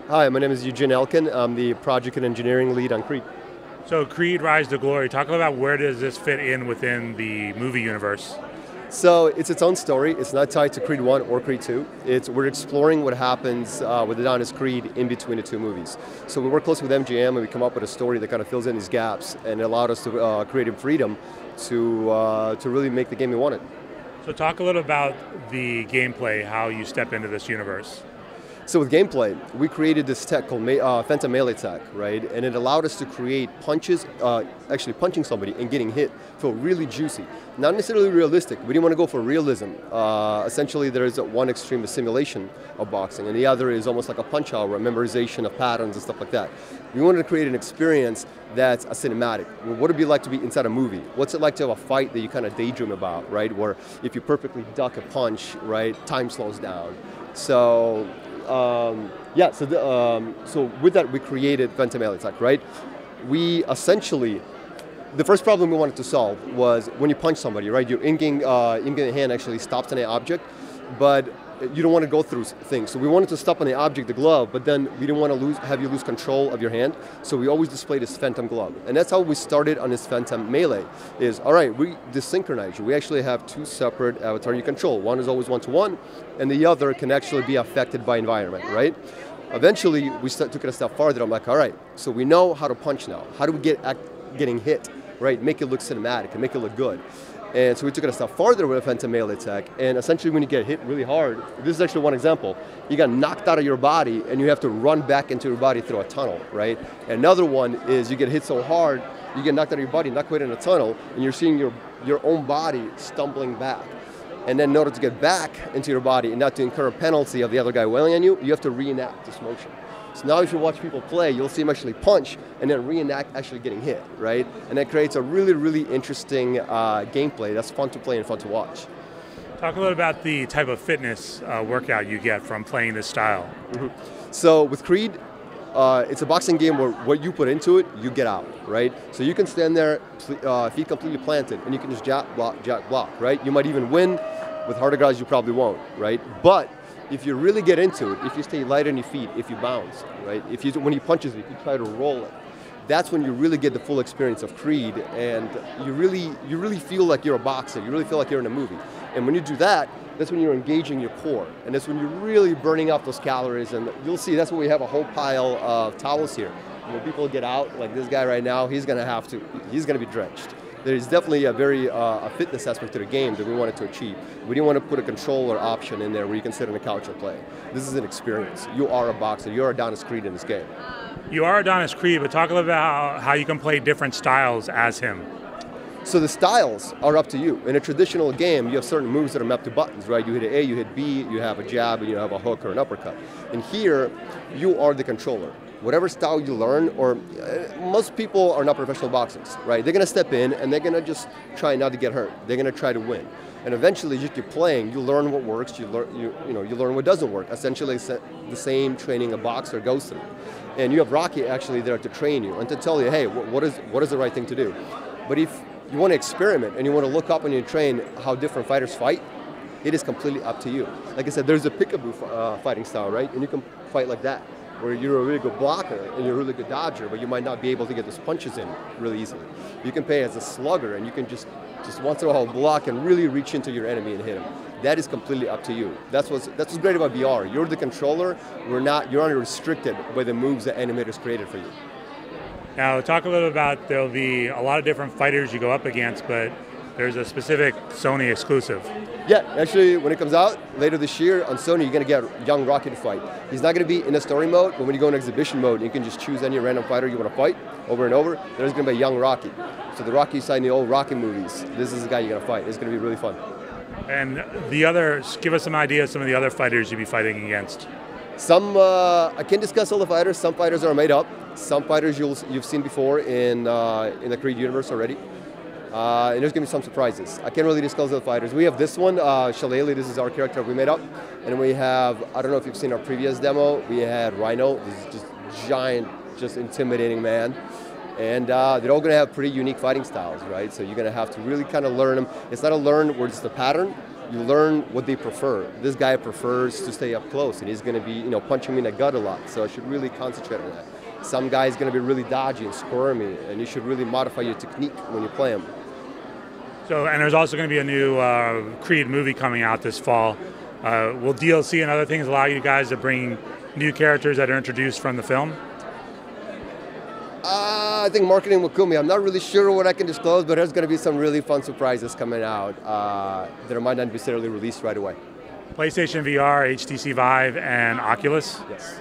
Hi, my name is Eugene Elkin. I'm the project and engineering lead on Creed. So Creed Rise to Glory, talk about where does this fit in within the movie universe? So it's its own story. It's not tied to Creed 1 or Creed 2. We're exploring what happens with Adonis Creed in between the two movies. So we work closely with MGM and we come up with a story that kind of fills in these gaps, and it allowed us to creative freedom to really make the game we wanted. So talk a little about the gameplay, how you step into this universe. So with gameplay, we created this tech called Phantom Melee tech, right? And it allowed us to create punches, actually punching somebody and getting hit, feel really juicy. Not necessarily realistic. We didn't want to go for realism. Essentially, there is one extreme, a simulation of boxing, and the other is almost like a punch-out, or a memorization of patterns and stuff like that. We wanted to create an experience that's a cinematic. What would it be like to be inside a movie? What's it like to have a fight that you kind of daydream about, right? Where if you perfectly duck a punch, right, time slows down. So so with that we created Phantom Melee tech, right? We essentially, the first problem we wanted to solve was when you punch somebody, right? Your in-game hand actually stops on an object, but you don't want to go through things. So we wanted to stop on the object, the glove, but then we didn't want to have you lose control of your hand. So we always display this Phantom glove. And that's how we started on this Phantom Melee is, all right, we desynchronize you. We actually have two separate avatars you control. One is always one-to-one, and the other can actually be affected by environment, right? Eventually, we took it a step farther. I'm like, all right, so we know how to punch now. How do we getting hit, right? Make it look cinematic and make it look good. And so we took it a step farther with a Phantom Melee tech, and essentially when you get hit really hard, this is actually one example, you got knocked out of your body and you have to run back into your body through a tunnel, right? And another one is you get hit so hard, you get knocked out of your body, not quite in a tunnel, and you're seeing your own body stumbling back. And then in order to get back into your body and not to incur a penalty of the other guy wailing on you, you have to reenact this motion. So now if you watch people play, you'll see them actually punch and then reenact actually getting hit, right? And that creates a really, really interesting gameplay that's fun to play and fun to watch. Talk a little about the type of fitness workout you get from playing this style. Mm-hmm. So with Creed, it's a boxing game where what you put into it, you get out, right? So you can stand there, feet completely planted, and you can just jab, block, right? You might even win. With harder guys, you probably won't, right? But if you really get into it, if you stay light on your feet, if you bounce, right? When he punches you, if you try to roll it, that's when you really get the full experience of Creed, and you really feel like you're a boxer. You really feel like you're in a movie. And when you do that, that's when you're engaging your core, and that's when you're really burning off those calories. And you'll see that's why we have a whole pile of towels here. When people get out, like this guy right now, he's gonna be drenched. There's definitely a fitness aspect to the game that we wanted to achieve. We didn't want to put a controller option in there where you can sit on the couch and play. This is an experience. You are a boxer. You're Adonis Creed in this game. You are Adonis Creed, but talk about how you can play different styles as him. So the styles are up to you. In a traditional game, you have certain moves that are mapped to buttons, right? You hit A, you hit B, you have a jab, and you have a hook or an uppercut. And here, you are the controller. Whatever style you learn, or most people are not professional boxers, right? They're gonna step in and they're gonna just try not to get hurt. They're gonna try to win. And eventually, you keep playing, you learn what works, you learn what doesn't work. Essentially, it's the same training a boxer goes through. And you have Rocky actually there to train you and to tell you, hey, what is the right thing to do? But if you want to experiment and you want to look up and you train how different fighters fight, it is completely up to you. Like I said, there's a peekaboo fighting style, right? And you can fight like that, where you're a really good blocker and you're a really good dodger, but you might not be able to get those punches in really easily. You can play as a slugger and you can just once in a while block and really reach into your enemy and hit him. That is completely up to you. That's what's great about VR. You're the controller. You're not restricted by the moves that animators created for you. Now, talk a little about, there'll be a lot of different fighters you go up against, but there's a specific Sony exclusive. Yeah, actually, when it comes out later this year on Sony, you're going to get young Rocky to fight. He's not going to be in the story mode, but when you go in exhibition mode, you can just choose any random fighter you want to fight over and over. There's going to be a young Rocky. So the Rocky side in the old Rocky movies, this is the guy you're going to fight. It's going to be really fun. And give us some ideas, some of the other fighters you'll be fighting against. Some, I can't discuss all the fighters. Some fighters are made up. Some fighters you've seen before in the Creed universe already. And there's going to be some surprises. I can't really disclose the fighters. We have this one, Shillelagh, this is our character we made up. And we have, I don't know if you've seen our previous demo, we had Rhino, this is just giant, just intimidating man. And they're all going to have pretty unique fighting styles, right? So you're going to have to really kind of learn them. It's not a learn where it's the pattern. You learn what they prefer. This guy prefers to stay up close, and he's going to be, punching me in the gut a lot. So I should really concentrate on that. Some guy's going to be really dodgy and squirmy, and you should really modify your technique when you play him. So, and there's also going to be a new Creed movie coming out this fall. Will DLC and other things allow you guys to bring new characters that are introduced from the film? I think marketing will kill me. I'm not really sure what I can disclose, but there's going to be some really fun surprises coming out that might not necessarily released right away. PlayStation VR, HTC Vive, and Oculus? Yes.